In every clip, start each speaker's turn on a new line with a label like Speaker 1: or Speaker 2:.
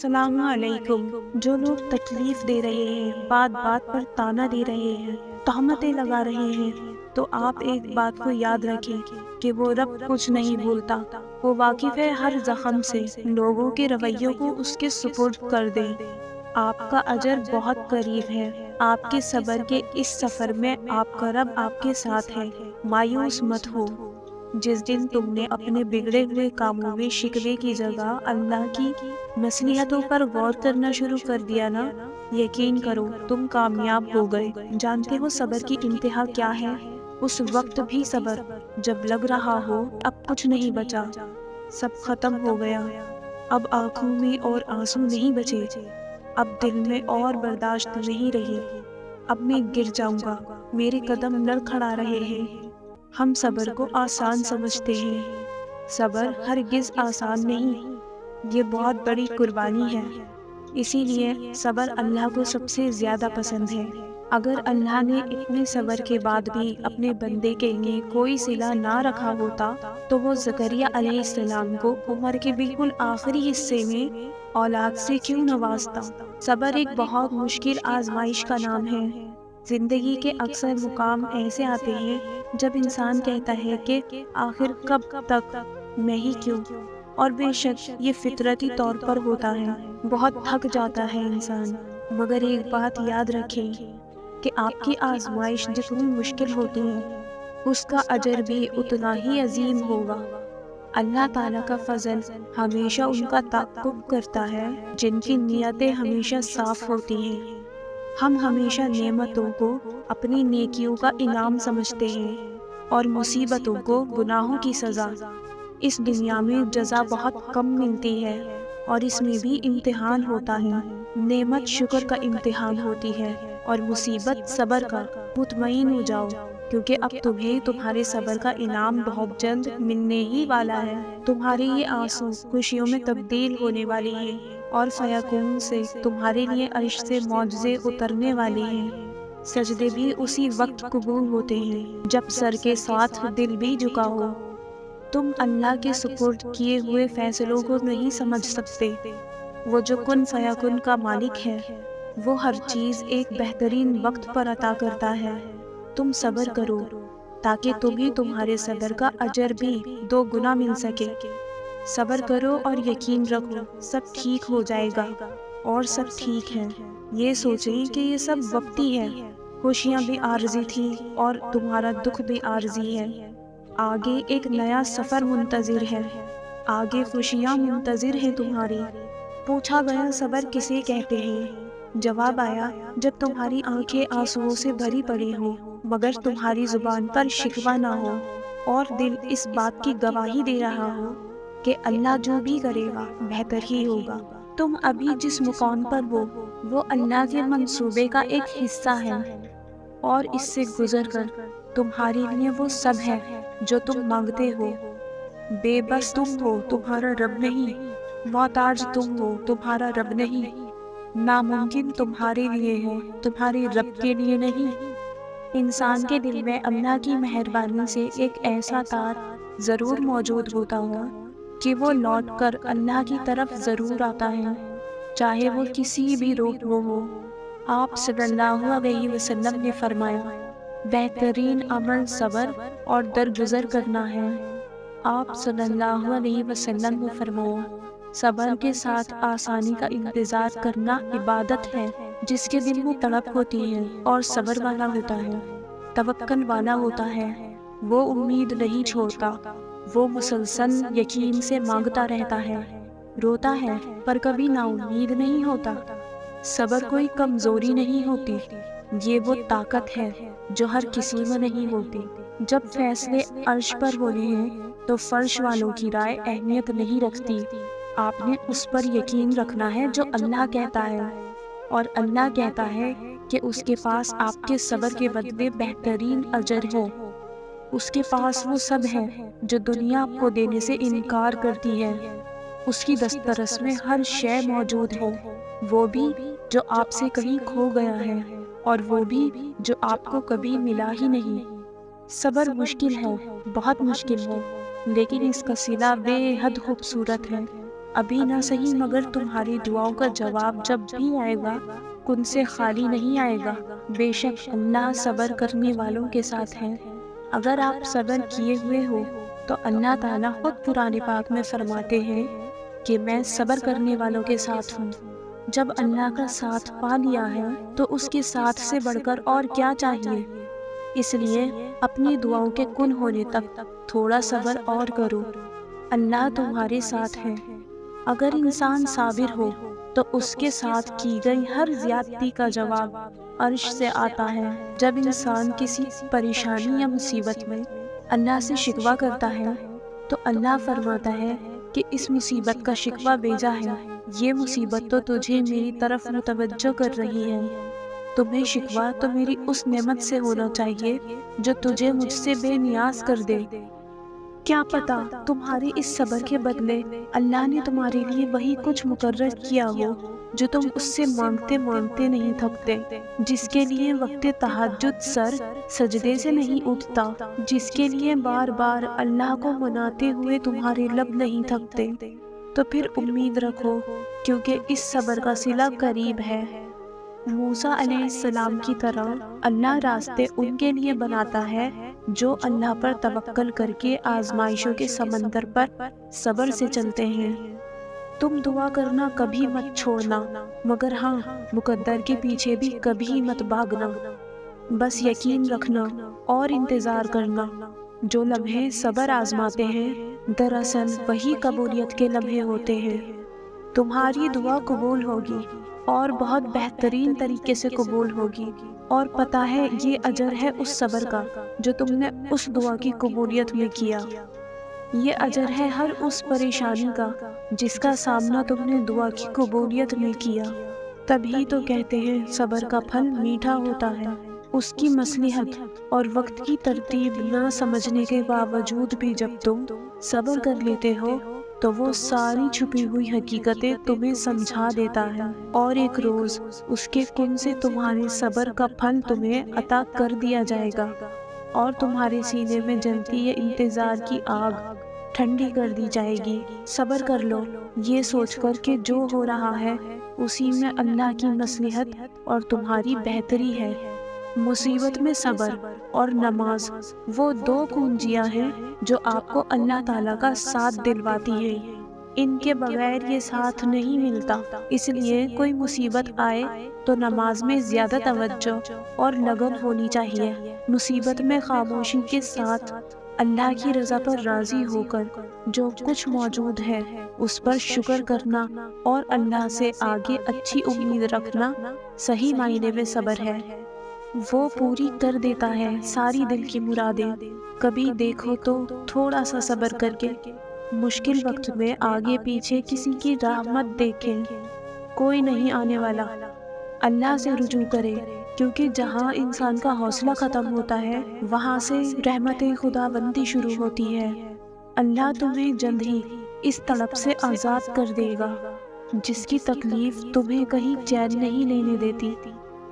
Speaker 1: السلام علیکم۔ جو لوگ تکلیف دے رہے ہیں، بات بات پر تانا دے رہے ہیں، تہمتیں لگا رہے ہیں، تو آپ ایک بات کو یاد رکھیں کہ وہ رب کچھ نہیں بھولتا۔ وہ واقف ہے ہر زخم سے۔ لوگوں کے رویوں کو اس کے سپرد کر دیں۔ آپ کا اجر بہت قریب ہے۔ آپ کے صبر کے اس سفر میں آپ کا رب آپ کے ساتھ ہے۔ مایوس مت ہو۔ جس دن تم نے اپنے بگڑے ہوئے کاموں میں شکوے کی جگہ اللہ کی مصلحتوں پر غور کرنا شروع کر دیا نا، یقین کرو تم کامیاب ہو گئے۔ جانتے ہو صبر کی انتہا کیا ہے؟ اس وقت بھی صبر جب لگ رہا ہو اب کچھ نہیں بچا، سب ختم ہو گیا، اب آنکھوں میں اور آنسو نہیں بچے، اب دل میں اور برداشت نہیں رہی، اب میں گر جاؤں گا، میرے قدم لڑکھڑا رہے ہیں۔ ہم صبر کو آسان سمجھتے ہیں۔ صبر ہرگز آسان نہیں، یہ بہت بڑی قربانی ہے۔ اسی لیے صبر اللہ کو سب سے زیادہ پسند ہے۔ اگر اللہ نے اتنے صبر کے بعد بھی اپنے بندے کے لیے کوئی صلہ نہ رکھا ہوتا تو وہ زکریا علیہ السلام کو عمر کے بالکل آخری حصے میں اولاد سے کیوں نوازتا؟ صبر ایک بہت مشکل آزمائش کا نام ہے۔ زندگی کے اکثر مقام ایسے آتے ہیں جب انسان کہتا ہے کہ آخر کب تک، میں ہی کیوں؟ اور بے شک یہ فطرتی طور پر ہوتا ہے، بہت تھک جاتا ہے انسان۔ مگر ایک بات یاد رکھیں کہ آپ کی آزمائش جتنی مشکل ہوتی ہے اس کا اجر بھی اتنا ہی عظیم ہوگا۔ اللہ تعالیٰ کا فضل ہمیشہ ان کا تعاقب کرتا ہے جن کی نیتیں ہمیشہ صاف ہوتی ہیں۔ ہم ہمیشہ نعمتوں کو اپنی نیکیوں کا انعام سمجھتے ہیں اور مصیبتوں کو گناہوں کی سزا۔ اس دنیا میں جزا بہت کم ملتی ہے اور اس میں بھی امتحان ہوتا ہے۔ نعمت شکر کا امتحان ہوتی ہے اور مصیبت صبر کا۔ مطمئن ہو جاؤ کیونکہ اب تمہیں تمہارے صبر کا انعام بہت جلد ملنے ہی والا ہے۔ تمہارے یہ آنسو خوشیوں میں تبدیل ہونے والے ہیں اور فیکون سے تمہارے لیے عرش سے معجزے اترنے والے ہیں۔ سجدے بھی اسی وقت قبول ہوتے ہیں جب سر کے ساتھ دل بھی جھکا ہو۔ تم اللہ کے سپرد کیے ہوئے فیصلوں کو نہیں سمجھ سکتے۔ وہ جو کن فیکون کا مالک ہے، وہ ہر چیز ایک بہترین وقت پر عطا کرتا ہے۔ تم صبر کرو تاکہ تمہیں تمہارے صبر کا اجر بھی 2 گنا مل سکے۔ صبر کرو اور یقین رکھو سب ٹھیک ہو جائے گا، اور سب ٹھیک ہے۔ یہ سوچیں کہ یہ سب وقتی ہے، خوشیاں بھی عارضی تھی اور تمہارا دکھ بھی عارضی ہے۔ آگے ایک نیا سفر منتظر ہے، آگے خوشیاں منتظر ہیں تمہاری۔ پوچھا گیا صبر کسے کہتے ہیں؟ جواب آیا جب تمہاری آنکھیں آنسوؤں سے بھری پڑی ہوں مگر تمہاری زبان پر شکوہ نہ ہو اور دل اس بات کی گواہی دے رہا ہو کہ اللہ جو بھی کرے گا بہتر ہی ہوگا۔ تم ابھی جس مقام پر ہو وہ اللہ کے منصوبے کا ایک حصہ ہے، اور اس سے گزر کر تمہارے لیے وہ سب ہے جو تم مانگتے ہو۔ بے بس تم ہو، تمہارا رب نہیں۔ محتاج تم ہو، تمہارا رب نہیں۔ ناممکن تمہارے لیے ہے، تمہارے رب کے لیے نہیں۔ انسان کے دل میں اللہ کی مہربانی سے ایک ایسا تار ضرور موجود ہوتا ہوا کہ وہ لوٹ کر اللہ کی طرف ضرور آتا ہے، چاہے وہ کسی بھی روپ میں ہو۔ آپ صلی اللہ علیہ وسلم نے فرمایا، بہترین عمل صبر اور درگزر کرنا ہے۔ آپ صلی اللہ علیہ وسلم نے فرمایا، صبر کے ساتھ آسانی کا انتظار کرنا عبادت ہے۔ جس کے دل میں تڑپ ہوتی ہے اور صبر والا ہوتا ہے، توکل والا ہوتا ہے، وہ امید نہیں چھوڑتا، وہ مسلسل یقین سے مانگتا رہتا ہے، روتا ہے پر کبھی نا امید نہیں ہوتا۔ صبر کوئی کمزوری نہیں ہوتی، یہ وہ طاقت ہے جو ہر کسی میں نہیں ہوتی۔ جب فیصلے عرش پر ہونے ہیں تو فرش والوں کی رائے اہمیت نہیں رکھتی۔ آپ نے اس پر یقین رکھنا ہے جو اللہ کہتا ہے، اور اللہ کہتا ہے کہ اس کے پاس آپ کے صبر کے بدلے بہترین اجر ہے۔ اس کے پاس وہ سب ہے جو دنیا آپ کو دینے سے انکار کرتی ہے۔ اس کی دسترس میں ہر شے موجود ہے، وہ بھی جو آپ سے کہیں کھو گیا ہے اور وہ بھی جو آپ کو کبھی ملا ہی نہیں۔ صبر مشکل ہے، بہت مشکل ہے، لیکن اس کا صلہ بے حد خوبصورت ہے۔ ابھی نہ صحیح مگر تمہاری دعاؤں کا جواب جب بھی آئے گا کن سے خالی نہیں آئے گا۔ بے شک اللہ صبر کرنے والوں کے ساتھ ہے۔ اگر آپ صبر کیے ہوئے ہو تو اللہ تعالیٰ خود قرآن پاک میں فرماتے ہیں کہ میں صبر کرنے والوں کے ساتھ ہوں۔ جب اللہ کا ساتھ پا لیا ہے تو اس کے ساتھ سے بڑھ کر اور کیا چاہیے؟ اس لیے اپنی دعاؤں کے کن ہونے تک تھوڑا صبر اور کرو، اللہ تمہارے ساتھ ہے۔ اگر انسان صابر ہو تو اس کے ساتھ کی گئی ہر زیادتی کا جواب عرش سے آتا ہے۔ جب انسان کسی پریشانی یا مصیبت میں اللہ سے شکوہ کرتا ہے تو اللہ فرماتا ہے کہ اس مصیبت کا شکوہ بھیجا ہے، یہ مصیبت تو تجھے میری طرف متوجہ کر رہی ہے۔ تمہیں شکوہ تو میری اس نعمت سے ہونا چاہیے جو تجھے مجھ سے بے نیاز کر دے۔ کیا پتا تمہارے اس صبر کے بدلے اللہ نے تمہارے لیے وہی کچھ مقرر کیا ہو جو تم اس سے مانگتے مانگتے نہیں تھکتے، جس کے لیے وقت تہجد سر سجدے سے نہیں اٹھتا، جس کے لیے بار بار اللہ کو مناتے ہوئے تمہارے لب نہیں تھکتے۔ تو پھر امید رکھو کیونکہ اس صبر کا صلہ قریب ہے۔ موسیٰ علیہ السلام کی طرح اللہ راستے ان کے لیے بناتا ہے جو اللہ پر توکل کر کے آزمائشوں کے سمندر پر صبر سے چلتے ہیں۔ تم دعا کرنا کبھی مت چھوڑنا، مگر ہاں مقدر کے پیچھے بھی کبھی مت بھاگنا۔ بس یقین رکھنا اور انتظار کرنا۔ جو لمحے صبر آزماتے ہیں دراصل وہی قبولیت کے لمحے ہوتے ہیں۔ تمہاری دعا قبول ہوگی اور بہت بہترین طریقے سے قبول ہوگی، اور پتہ ہے یہ اجر ہے اس صبر کا جو تم نے اس دعا کی قبولیت میں کیا۔ یہ اجر ہے ہر اس پریشانی کا جس کا سامنا تم نے دعا کی قبولیت میں کیا۔ تبھی تو کہتے ہیں صبر کا پھل میٹھا ہوتا ہے۔ اس کی مصلحت اور وقت کی ترتیب نہ سمجھنے کے باوجود بھی جب تم صبر کر لیتے ہو تو وہ ساری چھپی ہوئی حقیقتیں تمہیں سمجھا دیتا ہے، اور ایک روز اس کے کن سے تمہارے صبر کا پھل تمہیں عطا کر دیا جائے گا، اور تمہارے سینے میں جلتی یہ انتظار کی آگ ٹھنڈی کر دی جائے گی۔ صبر کر لو یہ سوچ کر کہ جو ہو رہا ہے اسی میں اللہ کی مصلحت اور تمہاری بہتری ہے۔ مصیبت میں صبر اور نماز وہ دو کنجیاں ہیں جو آپ کو اللہ تعالیٰ کا ساتھ دلواتی ہیں۔ ان کے بغیر یہ ساتھ نہیں ملتا، اس لیے کوئی مصیبت آئے تو نماز میں زیادہ توجہ اور لگن ہونی چاہیے۔ مصیبت میں خاموشی کے ساتھ اللہ کی رضا پر راضی ہو کر جو کچھ موجود ہے اس پر شکر کرنا اور اللہ سے آگے اچھی امید رکھنا صحیح معنی میں صبر ہے۔ وہ پوری کر دیتا ہے ساری دل کی مرادیں۔ کبھی دیکھو تو تھوڑا سا صبر کر کے مشکل وقت میں آگے پیچھے کسی کی راہ مت دیکھیں، کوئی نہیں آنے والا۔ اللہ سے رجوع کرے، کیونکہ جہاں انسان کا حوصلہ ختم ہوتا ہے وہاں سے رحمت خداوندی شروع ہوتی ہے۔ اللہ تمہیں جلد ہی اس طلب سے آزاد کر دے گا جس کی تکلیف تمہیں کہیں چین نہیں لینے دیتی۔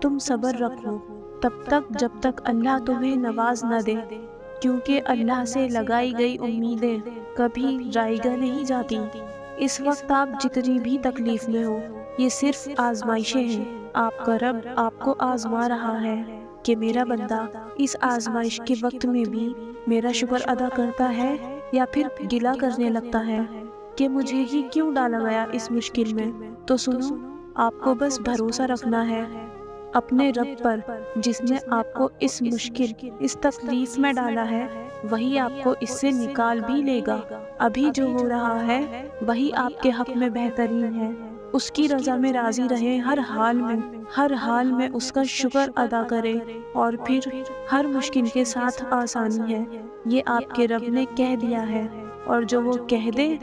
Speaker 1: تم صبر رکھو تب تک جب تک اللہ تمہیں نواز نہ دے، کیونکہ اللہ سے لگائی گئی امیدیں کبھی رائگاں نہیں جاتی۔ اس وقت آپ جتنی بھی تکلیف میں ہو یہ صرف آزمائشیں ہیں۔ آپ کا رب آپ کو آزما رہا ہے کہ میرا بندہ اس آزمائش کے وقت میں بھی میرا شکر ادا کرتا ہے یا پھر گلہ کرنے لگتا ہے کہ مجھے ہی کیوں ڈالا گیا اس مشکل میں۔ تو سنو، آپ کو بس بھروسہ رکھنا ہے اپنے رب پر جس نے آپ کو اس مشکل اس تکلیف میں ڈالا ہے، وہی آپ کو اس سے نکال بھی لے گا۔ ابھی جو ہو رہا ہے وہی آپ کے حق میں بہترین ہے۔ اس کی رضا میں راضی رہیں ہر حال میں اس کا شکر ادا کرے، اور پھر ہر مشکل کے ساتھ آسانی ہے، یہ آپ کے رب نے کہہ دیا ہے، اور جو وہ کہہ دے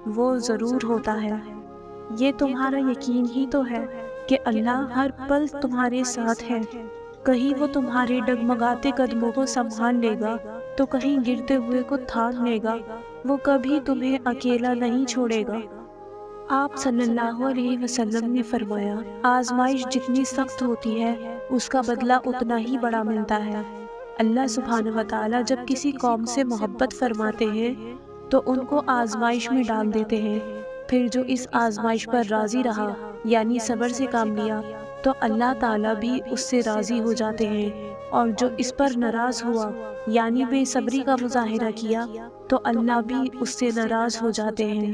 Speaker 1: وہ ضرور ہوتا ہے۔ یہ تمہارا یقین ہی تو ہے کہ اللہ ہر پل تمہارے ساتھ ہے۔ کہیں وہ تمہارے ڈگمگاتے قدموں کو سنبھال لے گا تو کہیں گرتے ہوئے کو تھام لے گا۔ وہ کبھی تمہیں اکیلا نہیں چھوڑے گا۔ آپ صلی اللہ علیہ وسلم نے فرمایا، آزمائش جتنی سخت ہوتی ہے اس کا بدلہ اتنا ہی بڑا ملتا ہے۔ اللہ سبحانہ و تعالیٰ جب کسی قوم سے محبت فرماتے ہیں تو ان کو آزمائش میں ڈال دیتے ہیں، پھر جو اس آزمائش پر راضی رہا یعنی صبر سے کام لیا تو اللہ تعالیٰ بھی اس سے راضی ہو جاتے ہیں، اور جو اس پر ناراض ہوا یعنی بے صبری کا مظاہرہ کیا تو اللہ بھی اس سے ناراض ہو جاتے ہیں۔